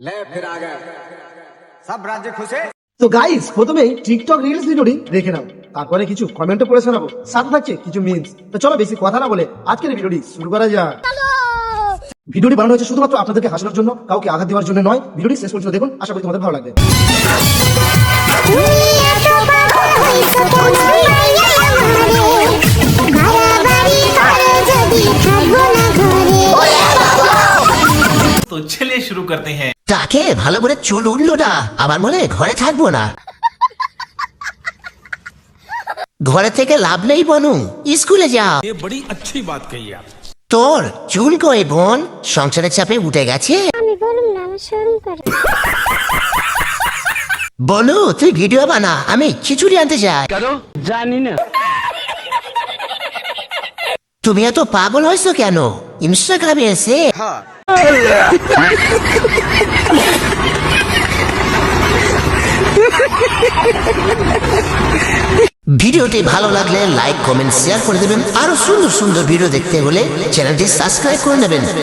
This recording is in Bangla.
ले फिर आ गए सब राज्य खुश है। তো গাইস প্রথমে টিকটক রিলস ভিডিওটি দেখে নাও, তারপরে কিছু কমেন্টও পড়ে শোনাবো, সাথে থাকছে কিছু মিমস। তো চলো বেশি কথা না বলে আজকের ভিডিওটি শুরু করা যাক। ভিডিওটি বানানো হয়েছে শুধুমাত্র আপনাদেরকে হাসানোর জন্য, কাউকে আঘাত দেওয়ার জন্য নয়। ভিডিওটি শেষ পর্যন্ত দেখুন, আশা করি তোমাদের ভালো লাগবে। तो चलिए शुरू करते हैं। তাকে ভালো করে চুল উঠলো না, আমার মনে হয় ঘরে থাকবো না। ঘরে থেকে লাভ নেই বনু, স্কুলে যাও। ये बड़ी अच्छी बात कही आप। তোর চুল কই বোন, সংসারের চাপে উঠে গেছে। আমি বলুন না, আমার শরম করে। বলু তুই ভিডিও বানা, আমি খিচুড়ি আনতে যাই। জানি না। তুমি এত পাগল হয়েছো কেন? ইনস্টাগ্রামে এসে ভিডিওটি ভালো লাগলে লাইক কমেন্ট শেয়ার করে দেবেন। আরো সুন্দর সুন্দর ভিডিও দেখতে হলে চ্যানেলটি সাবস্ক্রাইব করে নেবেন।